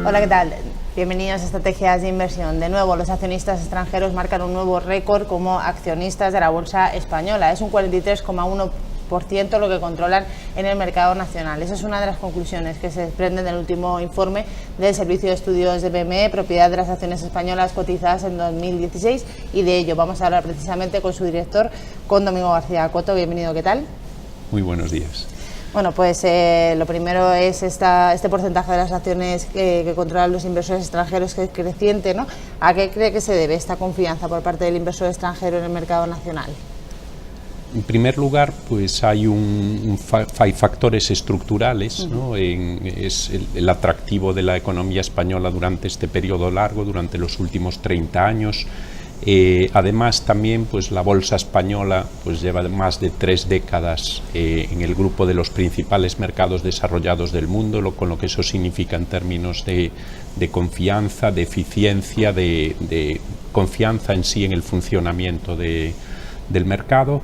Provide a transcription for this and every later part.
Hola, ¿qué tal? Bienvenidos a Estrategias de Inversión. De nuevo, los accionistas extranjeros marcan un nuevo récord como accionistas de la bolsa española. Es un 43,1% lo que controlan en el mercado nacional. Esa es una de las conclusiones que se desprenden del último informe del Servicio de Estudios de BME, propiedad de las acciones españolas cotizadas en 2016, y de ello vamos a hablar precisamente con su director, con Domingo García Coto. Bienvenido, ¿qué tal? Muy buenos días. Bueno, pues lo primero es este porcentaje de las acciones que controlan los inversores extranjeros, que es creciente, ¿no? ¿A qué cree que se debe esta confianza por parte del inversor extranjero en el mercado nacional? En primer lugar, pues hay factores estructurales, ¿no? Es el atractivo de la economía española durante este periodo largo, durante los últimos 30 años. Además, también pues la bolsa española pues lleva más de 3 décadas en el grupo de los principales mercados desarrollados del mundo, con lo que eso significa en términos de confianza, de eficiencia, de confianza en sí en el funcionamiento del mercado.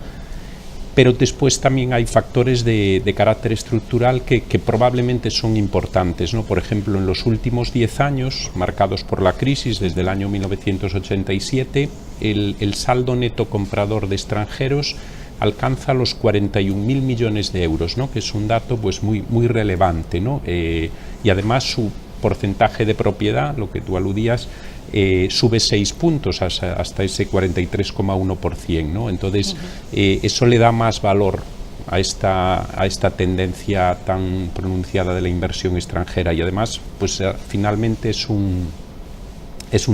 Pero después también hay factores de carácter estructural que probablemente son importantes, ¿no? Por ejemplo, en los últimos 10 años, marcados por la crisis desde el año 1987, el saldo neto comprador de extranjeros alcanza los 41.000 millones de euros, ¿no? Que es un dato pues muy relevante, ¿no? Y además su porcentaje de propiedad, lo que tú aludías, sube 6 puntos hasta ese 43,1%, ¿no? Entonces, eso le da más valor a esta tendencia tan pronunciada de la inversión extranjera, y además, pues finalmente es un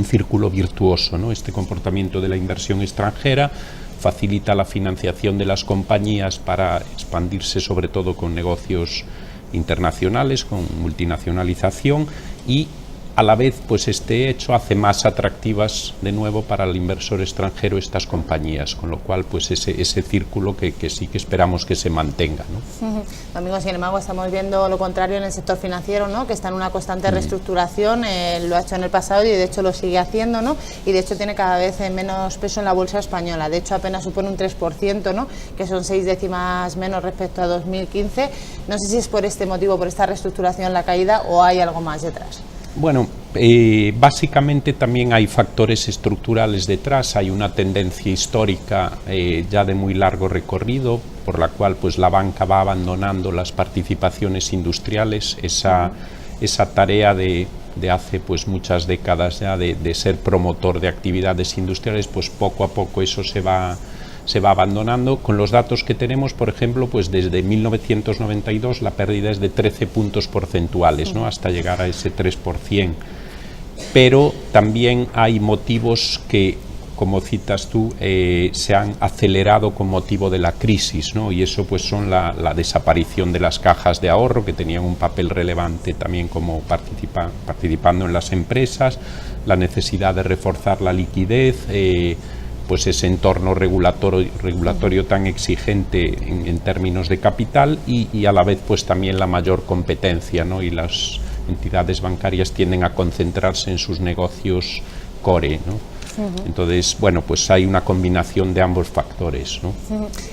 círculo virtuoso, ¿no? Este comportamiento de la inversión extranjera facilita la financiación de las compañías para expandirse, sobre todo con negocios internacionales, con multinacionalización, y a la vez pues este hecho hace más atractivas de nuevo para el inversor extranjero estas compañías, con lo cual pues ese círculo que sí que esperamos que se mantenga, ¿no? Domingo, sin embargo, estamos viendo lo contrario en el sector financiero, ¿no? Que está en una constante reestructuración, lo ha hecho en el pasado y de hecho lo sigue haciendo, ¿no? Y de hecho tiene cada vez menos peso en la bolsa española, de hecho apenas supone un 3%, ¿no? Que son 6 décimas menos respecto a 2015. No sé si es por este motivo, por esta reestructuración, la caída, o hay algo más detrás. Bueno, básicamente también hay factores estructurales detrás. Hay una tendencia histórica ya de muy largo recorrido, por la cual pues la banca va abandonando las participaciones industriales, esa tarea de hace pues muchas décadas ya de ser promotor de actividades industriales, pues poco a poco eso se va abandonando. Con los datos que tenemos, por ejemplo, pues desde 1992 la pérdida es de 13 puntos porcentuales, ¿no? Hasta llegar a ese 3%. Pero también hay motivos que, como citas tú, se han acelerado con motivo de la crisis, ¿no? Y eso pues son la desaparición de las cajas de ahorro, que tenían un papel relevante también como participando en las empresas, la necesidad de reforzar la liquidez, pues ese entorno regulatorio tan exigente en términos de capital, y a la vez pues también la mayor competencia, ¿no? Y las entidades bancarias tienden a concentrarse en sus negocios core, ¿no? Entonces, bueno, pues hay una combinación de ambos factores, ¿no?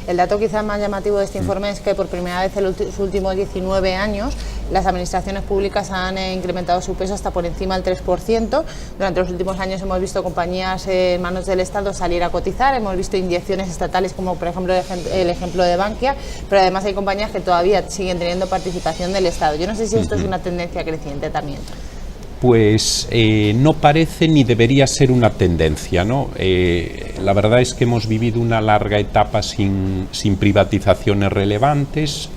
El dato quizás más llamativo de este informe es que por primera vez en los últimos 19 años las administraciones públicas han incrementado su peso hasta por encima del 3%. Durante los últimos años hemos visto compañías en manos del Estado salir a cotizar, hemos visto inyecciones estatales como por ejemplo el ejemplo de Bankia, pero además hay compañías que todavía siguen teniendo participación del Estado. Yo no sé si esto es una tendencia creciente también. Pues no parece ni debería ser una tendencia, ¿no? La verdad es que hemos vivido una larga etapa sin privatizaciones relevantes,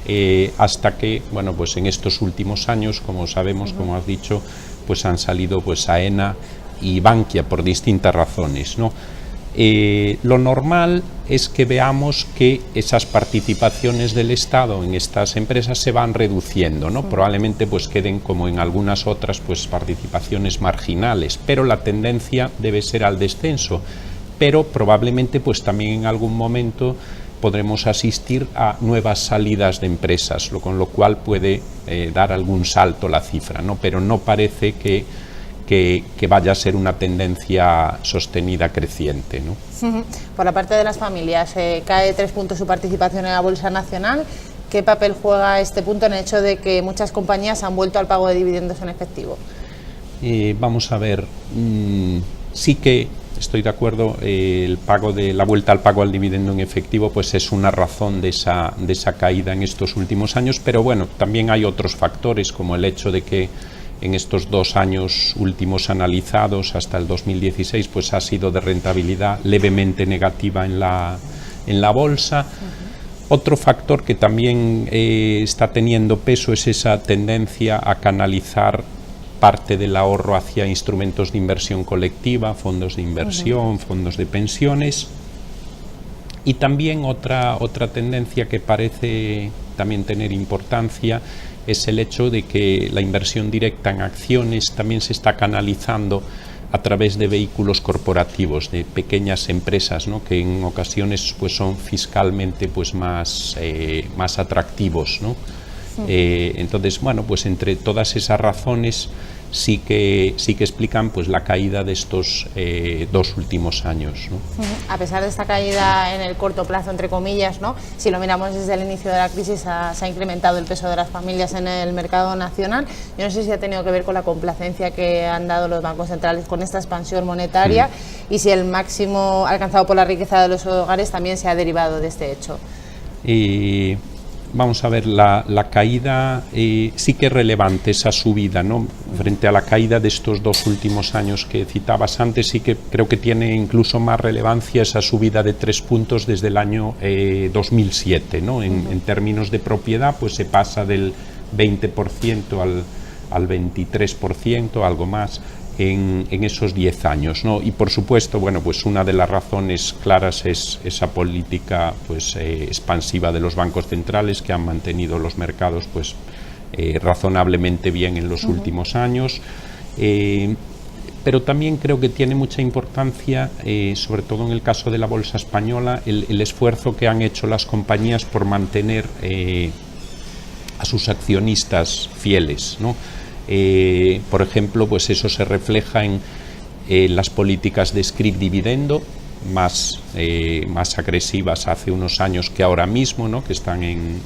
hasta que, bueno, pues en estos últimos años, como sabemos, como has dicho, pues han salido pues Aena y Bankia por distintas razones, ¿no? Lo normal es que veamos que esas participaciones del Estado en estas empresas se van reduciendo, ¿no? Probablemente pues queden, como en algunas otras, pues participaciones marginales, pero la tendencia debe ser al descenso. Pero probablemente pues también en algún momento podremos asistir a nuevas salidas de empresas, con lo cual puede dar algún salto la cifra, ¿no? Pero no parece que vaya a ser una tendencia sostenida creciente, ¿no? Por la parte de las familias, cae 3 puntos su participación en la Bolsa Nacional. ¿Qué papel juega este punto en el hecho de que muchas compañías han vuelto al pago de dividendos en efectivo? Vamos a ver, sí que estoy de acuerdo, el pago de la vuelta al pago al dividendo en efectivo pues es una razón de esa caída en estos últimos años, pero bueno, también hay otros factores como el hecho de que en estos 2 años últimos analizados hasta el 2016 pues ha sido de rentabilidad levemente negativa en la bolsa. Otro factor que también está teniendo peso es esa tendencia a canalizar parte del ahorro hacia instrumentos de inversión colectiva, fondos de inversión, fondos de pensiones. Y también otra tendencia que parece también tener importancia es el hecho de que la inversión directa en acciones también se está canalizando a través de vehículos corporativos, de pequeñas empresas, ¿no?, que en ocasiones pues son fiscalmente pues más atractivos, ¿no? Entonces, bueno, pues entre todas esas razones sí que explican pues la caída de estos 2 últimos años, ¿no? A pesar de esta caída en el corto plazo, entre comillas, ¿no?, si lo miramos desde el inicio de la crisis, se ha incrementado el peso de las familias en el mercado nacional. Yo no sé si ha tenido que ver con la complacencia que han dado los bancos centrales con esta expansión monetaria y si el máximo alcanzado por la riqueza de los hogares también se ha derivado de este hecho. Vamos a ver, la caída sí que es relevante, esa subida, ¿no? Frente a la caída de estos 2 últimos años que citabas antes, sí que creo que tiene incluso más relevancia esa subida de 3 puntos desde el año 2007, ¿no? En términos de propiedad, pues se pasa del 20% al 23%, algo más, en esos 10 años, ¿no? Y por supuesto, bueno, pues una de las razones claras es esa política pues expansiva de los bancos centrales que han mantenido los mercados pues razonablemente bien en los últimos años, pero también creo que tiene mucha importancia, sobre todo en el caso de la bolsa española, el esfuerzo que han hecho las compañías por mantener a sus accionistas fieles, ¿no? Por ejemplo, pues eso se refleja en las políticas de scrip dividendo más agresivas hace unos años que ahora mismo, ¿no?, que están en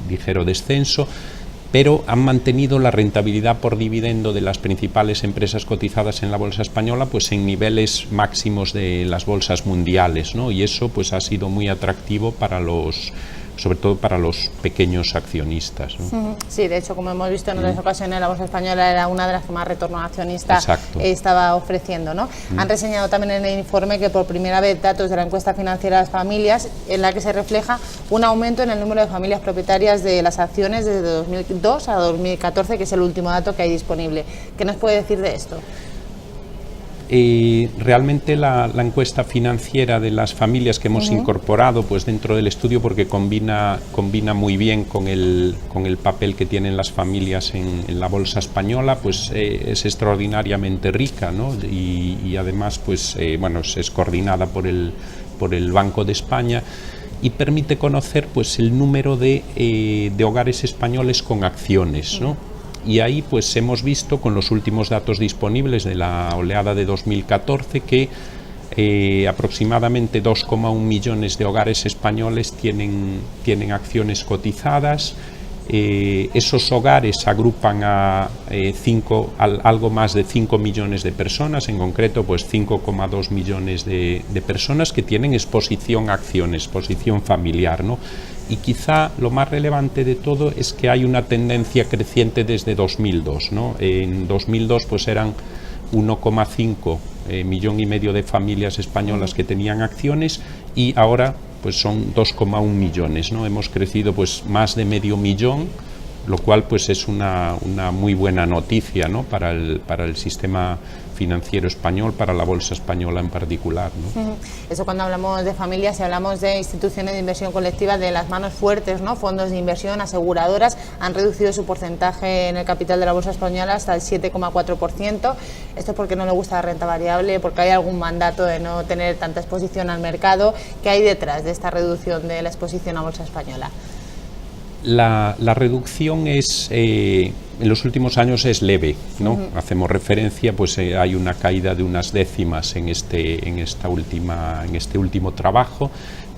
ligero descenso, pero han mantenido la rentabilidad por dividendo de las principales empresas cotizadas en la bolsa española pues en niveles máximos de las bolsas mundiales, ¿no? Y eso pues ha sido muy atractivo sobre todo para los pequeños accionistas, ¿no? Sí, de hecho, como hemos visto en otras ocasiones, la bolsa española era una de las que más retorno accionista estaba ofreciendo, ¿no? Han reseñado también en el informe que por primera vez datos de la encuesta financiera de las familias, en la que se refleja un aumento en el número de familias propietarias de las acciones desde 2002 a 2014, que es el último dato que hay disponible. ¿Qué nos puede decir de esto? Realmente la encuesta financiera de las familias que hemos incorporado pues dentro del estudio, porque combina muy bien con el papel que tienen las familias en la bolsa española, pues es extraordinariamente rica, ¿no? Y además pues bueno, es coordinada por el Banco de España y permite conocer pues el número de hogares españoles con acciones, ¿no? Y ahí pues hemos visto con los últimos datos disponibles de la oleada de 2014 que aproximadamente 2,1 millones de hogares españoles tienen acciones cotizadas. Esos hogares agrupan a algo más de 5 millones de personas, en concreto pues 5,2 millones de personas que tienen exposición a acciones, exposición familiar, ¿no? Y quizá lo más relevante de todo es que hay una tendencia creciente desde 2002, ¿no? En 2002 pues eran 1,5 millón y medio de familias españolas que tenían acciones y ahora pues son 2,1 millones, ¿no? Hemos crecido pues más de medio millón, lo cual pues es una muy buena noticia, ¿no?, para el sistema financiero español, para la bolsa española en particular, ¿no? Eso cuando hablamos de familias, si hablamos de instituciones de inversión colectiva, de las manos fuertes, ¿no? Fondos de inversión, aseguradoras, han reducido su porcentaje en el capital de la bolsa española hasta el 7,4%. Esto es porque no le gusta la renta variable, porque hay algún mandato de no tener tanta exposición al mercado. ¿Qué hay detrás de esta reducción de la exposición a bolsa española? La reducción es en los últimos años es leve, ¿no? Hacemos referencia, pues hay una caída de unas décimas en este último trabajo,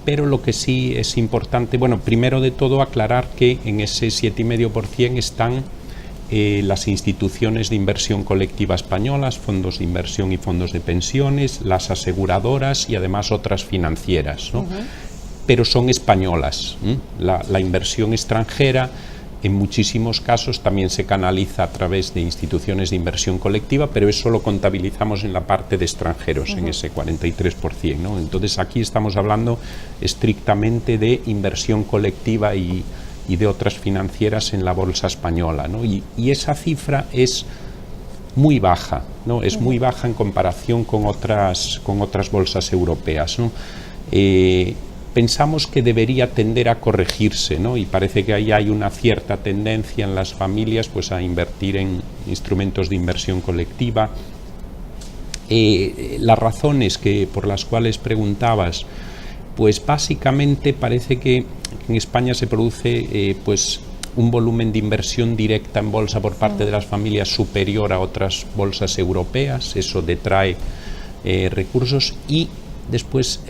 pero lo que sí es importante, bueno, primero de todo aclarar que en ese 7,5% están las instituciones de inversión colectiva españolas, fondos de inversión y fondos de pensiones, las aseguradoras y además otras financieras, ¿no? Pero son españolas. La inversión extranjera en muchísimos casos también se canaliza a través de instituciones de inversión colectiva, pero eso lo contabilizamos en la parte de extranjeros, en ese 43%, ¿no? Entonces aquí estamos hablando estrictamente de inversión colectiva y de otras financieras en la bolsa española, ¿no? Y esa cifra es muy baja, ¿no? Es muy baja en comparación con otras bolsas europeas, ¿no? Pensamos que debería tender a corregirse, ¿no? Y parece que ahí hay una cierta tendencia en las familias pues a invertir en instrumentos de inversión colectiva. Las razones por las cuales preguntabas, pues básicamente parece que en España se produce pues un volumen de inversión directa en bolsa por parte de las familias superior a otras bolsas europeas, eso detrae recursos, y después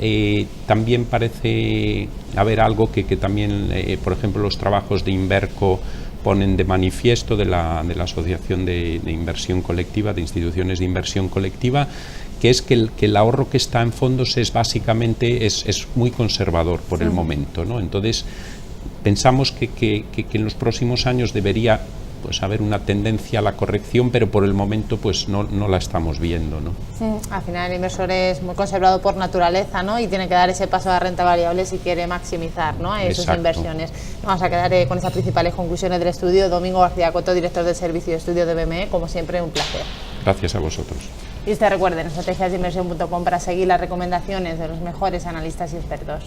también parece haber algo que también, por ejemplo, los trabajos de Inverco ponen de manifiesto, de la Asociación de Inversión Colectiva, de instituciones de inversión colectiva, que es que el ahorro que está en fondos es básicamente es muy conservador por el momento, ¿no? Entonces pensamos que en los próximos años debería pues haber una tendencia a la corrección, pero por el momento pues no la estamos viendo, ¿no? Al final el inversor es muy conservador por naturaleza, ¿no? Y tiene que dar ese paso a la renta variable si quiere maximizar, ¿no? Sus inversiones. Vamos a quedar con esas principales conclusiones del estudio. Domingo García Coto, director del Servicio de Estudio de BME, como siempre, un placer. Gracias a vosotros. Y recuerden, estrategiasdeinversión.com para seguir las recomendaciones de los mejores analistas y expertos.